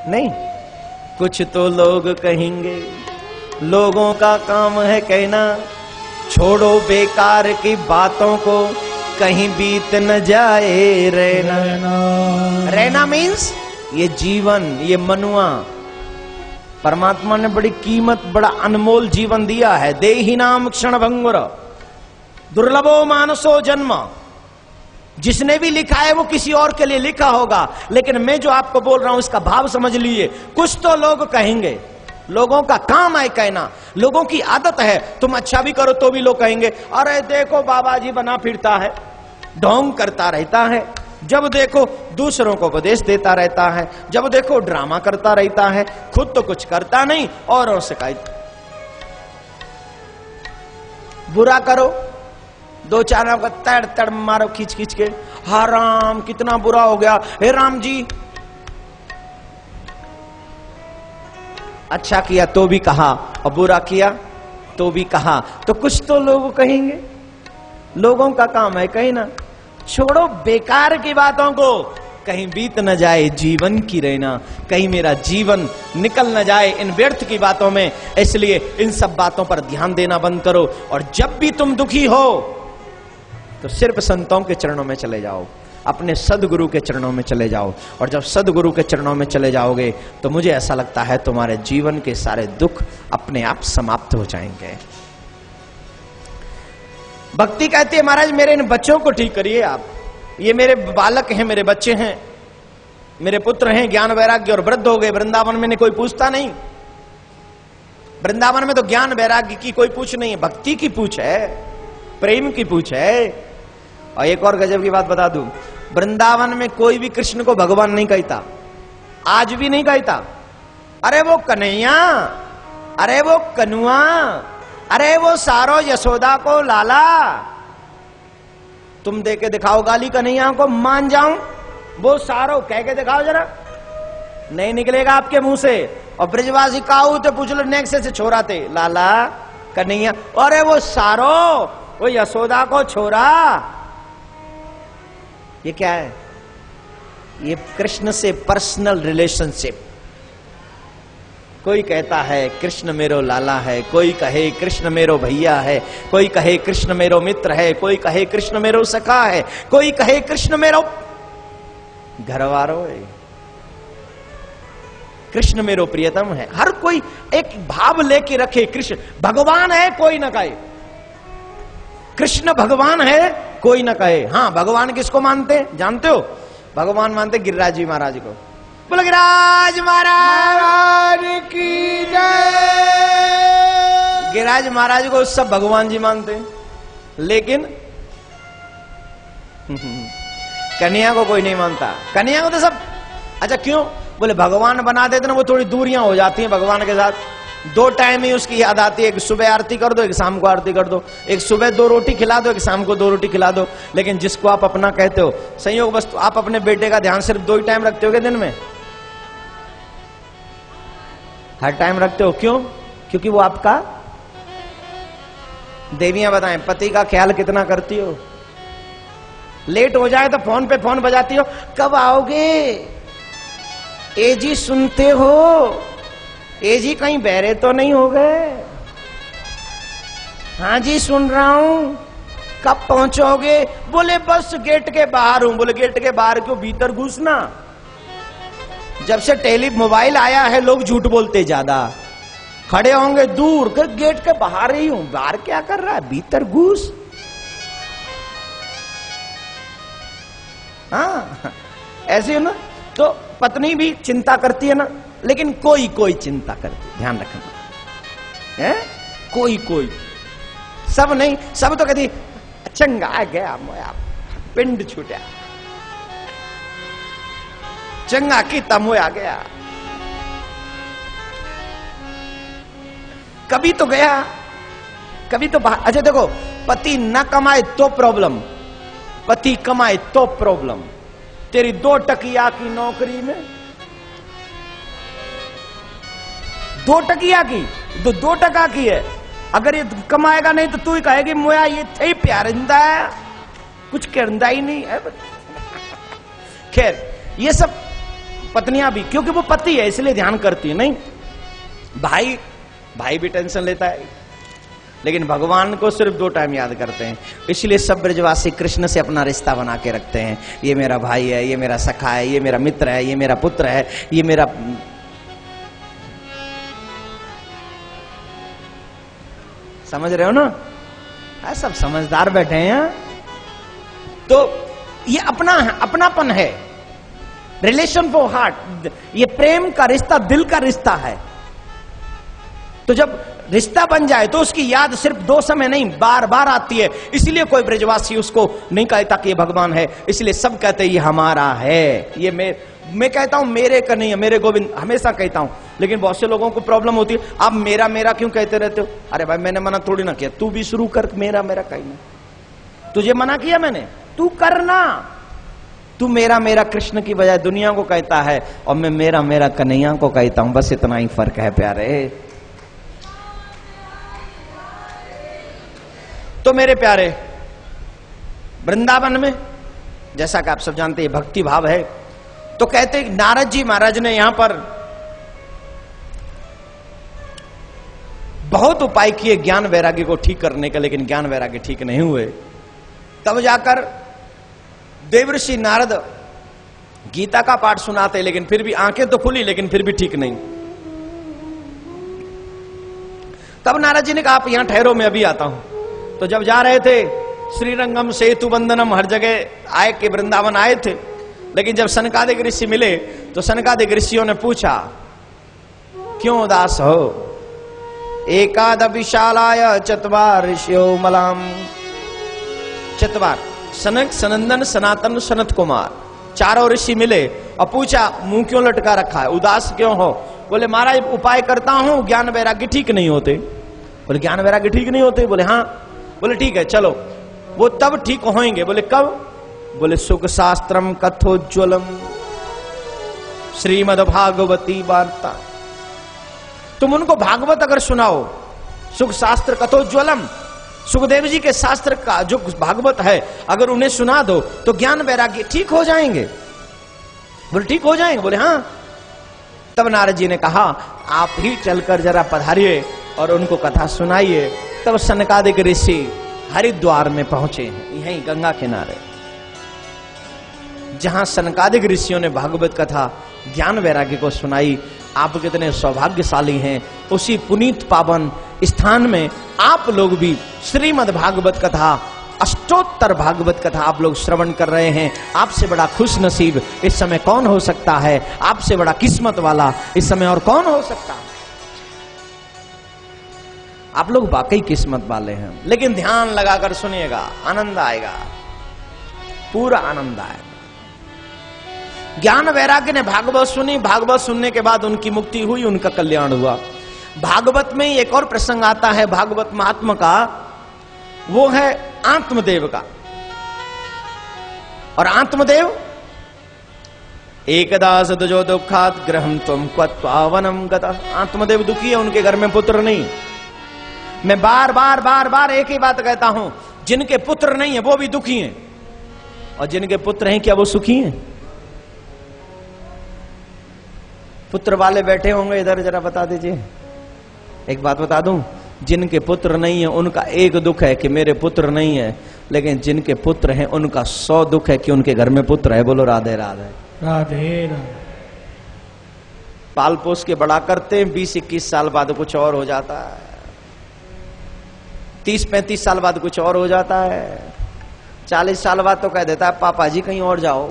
नहीं, कुछ तो लोग कहेंगे, लोगों का काम है कहना, छोड़ो बेकार की बातों को, कहीं बीत न जाए रहना। रहना मीन्स ये जीवन, ये मनुआ परमात्मा ने बड़ी कीमत, बड़ा अनमोल जीवन दिया है। देहि नाम क्षण भंगुर दुर्लभो मानसो जन्म। जिसने भी लिखा है वो किसी और के लिए लिखा होगा, लेकिन मैं जो आपको बोल रहा हूं इसका भाव समझ लीजिए। कुछ तो लोग कहेंगे, लोगों का काम है कहना, लोगों की आदत है। तुम अच्छा भी करो तो भी लोग कहेंगे, अरे देखो बाबा जी बना फिरता है, ढोंग करता रहता है, जब देखो दूसरों को उपदेश देता रहता है, जब देखो ड्रामा करता रहता है, खुद तो कुछ करता नहीं औरों से कहता। बुरा करो, दो चार आपका तड़ तड़ मारो खींच खींच के, हा राम कितना बुरा हो गया, हे राम जी। अच्छा किया तो भी कहा और बुरा किया तो भी कहा, तो कुछ तो लोग कहेंगे, लोगों का काम है कहना। छोड़ो बेकार की बातों को, कहीं बीत न जाए जीवन की रहना, कहीं मेरा जीवन निकल न जाए इन व्यर्थ की बातों में। इसलिए इन सब बातों पर ध्यान देना बंद करो, और जब भी तुम दुखी हो तो सिर्फ संतों के चरणों में चले जाओ, अपने सदगुरु के चरणों में चले जाओ। और जब सदगुरु के चरणों में चले जाओगे तो मुझे ऐसा लगता है तुम्हारे जीवन के सारे दुख अपने आप समाप्त हो जाएंगे। भक्ति कहती है, महाराज मेरे इन बच्चों को ठीक करिए आप, ये मेरे बालक हैं, मेरे बच्चे हैं, मेरे पुत्र हैं, ज्ञान वैराग्य और वृद्ध हो गए। वृंदावन में कोई पूछता नहीं, वृंदावन में तो ज्ञान वैराग्य की कोई पूछ नहीं है, भक्ति की पूछ है, प्रेम की पूछ है। और एक और गजब की बात बता दूं, वृंदावन में कोई भी कृष्ण को भगवान नहीं कहता, आज भी नहीं कहता। अरे वो कन्हैया, अरे वो कनुआ, अरे वो सारो यशोदा को लाला। तुम दे के दिखाओ गाली कन्हैया को, मान जाऊं, वो सारो कह के दिखाओ जरा, नहीं निकलेगा आपके मुंह से। और ब्रजवासी काऊ तो पूछ लो, नेक्स्ट से छोरा थे, लाला कन्हैया, अरे वो सारो, वो यशोदा को छोरा। ये क्या है? ये कृष्ण से पर्सनल रिलेशनशिप। कोई कहता है कृष्ण मेरो लाला है, कोई कहे कृष्ण मेरो भैया है, कोई कहे कृष्ण मेरो मित्र है, कोई कहे कृष्ण मेरो सखा है, कोई कहे कृष्ण मेरो घरवारो है, कृष्ण मेरो प्रियतम है। हर कोई एक भाव लेके रखे, कृष्ण भगवान है कोई न कहे, कृष्ण भगवान है कोई न कहे। हाँ, भगवान किसको मानते जानते हो? भगवान मानते गिरिराज जी महाराज को। बोलो गिरिराज महाराज की जय। गिरिराज महाराज को सब भगवान जी मानते हैं, लेकिन कन्हैया को कोई नहीं मानता। कन्हैया को तो सब, अच्छा क्यों? बोले भगवान बना देते ना, वो थोड़ी दूरियां हो जाती हैं भगवान के साथ। दो टाइम ही उसकी याद आती है, एक सुबह आरती कर दो, एक शाम को आरती कर दो, एक सुबह 2 रोटी खिला दो, एक शाम को 2 रोटी खिला दो। लेकिन जिसको आप अपना कहते हो, संयोग बस आप अपने बेटे का ध्यान सिर्फ 2 ही टाइम रखते हो दिन में? हर टाइम रखते हो, क्यों? क्योंकि वो आपका, देवियां बताएं, पति का ख्याल कितना करती हो? लेट हो जाए तो फोन पे फोन बजाती हो, कब आओगे? ए जी सुनते हो? ए जी कहीं बहरे तो नहीं हो गए? हाँ जी सुन रहा हूं, कब पहुंचोगे? बोले बस गेट के बाहर हूं। बोले गेट के बाहर क्यों, भीतर घुसना? जब से मोबाइल आया है लोग झूठ बोलते ज्यादा, खड़े होंगे दूर, गेट के बाहर ही हूं। बाहर क्या कर रहा है, भीतर घुस। हाँ ऐसे ना, तो पत्नी भी चिंता करती है ना, लेकिन कोई कोई चिंता करती, ध्यान रखना है, कोई कोई, सब नहीं। सब तो कहती चंगा गया मोया, पिंड छूटा, चंगा की तमोया गया। कभी तो गया, कभी तो बाहर। अच्छा देखो, पति न कमाए तो प्रॉब्लम, पति कमाए तो प्रॉब्लम। तेरी 2 टकिया की नौकरी में, 2 टकिया की, 2 टका की है, अगर ये कमाएगा नहीं तो तू ही कहेगी मोया ये थे प्यारिंदा है, कुछ करंदा ही नहीं है। खैर ये सब पत्नियां भी, क्योंकि वो पति है इसलिए ध्यान करती है। नहीं, भाई भी टेंशन लेता है, लेकिन भगवान को सिर्फ 2 टाइम याद करते हैं। इसलिए सब ब्रजवासी कृष्ण से अपना रिश्ता बना के रखते हैं। ये मेरा भाई है, ये मेरा सखा है, ये मेरा मित्र है, ये मेरा पुत्र है, ये मेरा, समझ रहे हो ना? सब समझदार बैठे हैं। तो ये अपनापन है, रिलेशन फॉर हार्ट, ये प्रेम का रिश्ता, दिल का रिश्ता है। तो जब रिश्ता बन जाए तो उसकी याद सिर्फ 2 समय नहीं, बार बार आती है। इसलिए कोई ब्रजवासी उसको नहीं कहता कि ये भगवान है, इसलिए सब कहते हैं ये हमारा है। ये मैं कहता हूं मेरे का नहीं है, मेरे गोविंद हमेशा कहता हूं। लेकिन बहुत से लोगों को प्रॉब्लम होती है, आप मेरा मेरा क्यों कहते रहते हो? अरे भाई मैंने मना थोड़ी ना किया, तू भी शुरू कर मेरा मेरा कहीं ना, तुझे मना किया मैंने, तू करना। तू मेरा मेरा कृष्ण की बजाय दुनिया को कहता है, और मैं मेरा मेरा कन्हैया को कहता हूं। बस इतना ही फर्क है प्यारे। तो मेरे प्यारे, वृंदावन में जैसा कि आप सब जानते हैं भक्ति भाव है। तो कहते नारद जी महाराज ने यहां पर बहुत उपाय किए ज्ञान वैराग्य को ठीक करने का, लेकिन ज्ञान वैराग्य ठीक नहीं हुए। तब जाकर देवर्षि नारद गीता का पाठ सुनाते, लेकिन फिर भी आंखें तो खुली, लेकिन फिर भी ठीक नहीं। तब नारद जी ने कहा आप यहां ठहरो, मैं अभी आता हूं। तो जब जा रहे थे श्रीरंगम सेतु बंदनम हर जगह आए के वृंदावन आए थे, लेकिन जब सनकादिक ऋषि मिले तो सनकादिक ऋषियों ने पूछा क्यों उदास हो? एकाद विशालाय चतवार ऋषियो मलाम। चतवार सनक सनंदन सनातन सनत कुमार, 4 ऋषि मिले और पूछा मुंह क्यों लटका रखा है, उदास क्यों हो? बोले महाराज उपाय करता हूं, ज्ञान वैराग्य ठीक नहीं होते। बोले ज्ञान वैराग्य ठीक नहीं होते? बोले हाँ। बोले ठीक है चलो, वो तब ठीक होंगे। बोले कब? बोले सुख शास्त्रम कथोज्वलम श्रीमद् भागवती वार्ता। तुम उनको भागवत अगर सुनाओ, सुख शास्त्र कथोज्वलम, सुखदेव जी के शास्त्र का जो भागवत है अगर उन्हें सुना दो तो ज्ञान वैराग्य ठीक हो जाएंगे। बोले ठीक हो जाएंगे? बोले हाँ। तब नारद जी ने कहा आप ही चलकर जरा पधारिए और उनको कथा सुनाइए। तब सनकादिक ऋषि हरिद्वार में पहुंचे हैं, यहीं गंगा किनारे, जहां सनकादिक ऋषियों ने भागवत कथा ज्ञान वैराग्य को सुनाई। आप कितने सौभाग्यशाली हैं, उसी पुनीत पावन स्थान में आप लोग भी श्रीमद् भागवत कथा, अष्टोत्तर भागवत कथा आप लोग श्रवण कर रहे हैं। आपसे बड़ा खुश नसीब इस समय कौन हो सकता है? आपसे बड़ा किस्मत वाला इस समय और कौन हो सकता है? आप लोग वाकई किस्मत वाले हैं। लेकिन ध्यान लगाकर सुनिएगा, आनंद आएगा, पूरा आनंद आएगा। ज्ञान वैराग्य ने भागवत सुनी, भागवत सुनने के बाद उनकी मुक्ति हुई, उनका कल्याण हुआ। भागवत में एक और प्रसंग आता है भागवत महात्मा का, वो है आत्मदेव का। और आत्मदेव एकदा सदजो दुखात ग्रहम त्वं क्वत्वावनम गता। आत्मदेव दुखी है, उनके घर में पुत्र नहीं। मैं बार बार बार बार एक ही बात कहता हूं, जिनके पुत्र नहीं है वो भी दुखी हैं, और जिनके पुत्र हैं क्या वो सुखी हैं? पुत्र वाले बैठे होंगे इधर, जरा बता दीजिए। एक बात बता दूं, जिनके पुत्र नहीं है उनका एक दुख है कि मेरे पुत्र नहीं है, लेकिन जिनके पुत्र हैं उनका 100 दुख है कि उनके घर में पुत्र है। बोलो राधे राधे राधे राधे। पाल पोस के बड़ा करते हैं, 20-21 साल बाद कुछ और हो जाता है, 30-35 साल बाद कुछ और हो जाता है, 40 साल बाद तो कह देता है पापा जी कहीं और जाओ,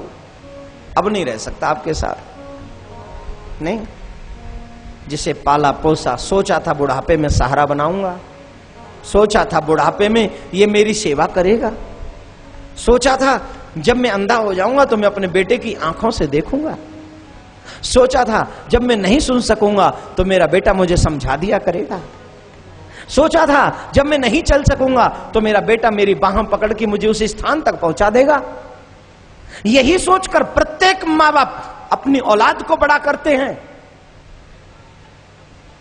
अब नहीं रह सकता आपके साथ। नहीं, जिसे पाला पोसा, सोचा था बुढ़ापे में सहारा बनाऊंगा, सोचा था बुढ़ापे में ये मेरी सेवा करेगा, सोचा था जब मैं अंधा हो जाऊंगा तो मैं अपने बेटे की आंखों से देखूंगा, सोचा था जब मैं नहीं सुन सकूंगा तो मेरा बेटा मुझे समझा दिया करेगा, सोचा था जब मैं नहीं चल सकूंगा तो मेरा बेटा मेरी बाहों पकड़ के मुझे उस स्थान तक पहुंचा देगा। यही सोचकर प्रत्येक माँ बाप अपनी औलाद को बड़ा करते हैं,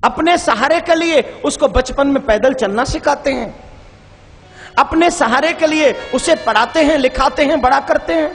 अपने सहारे के लिए उसको बचपन में पैदल चलना सिखाते हैं, अपने सहारे के लिए उसे पढ़ाते हैं, लिखाते हैं, बड़ा करते हैं।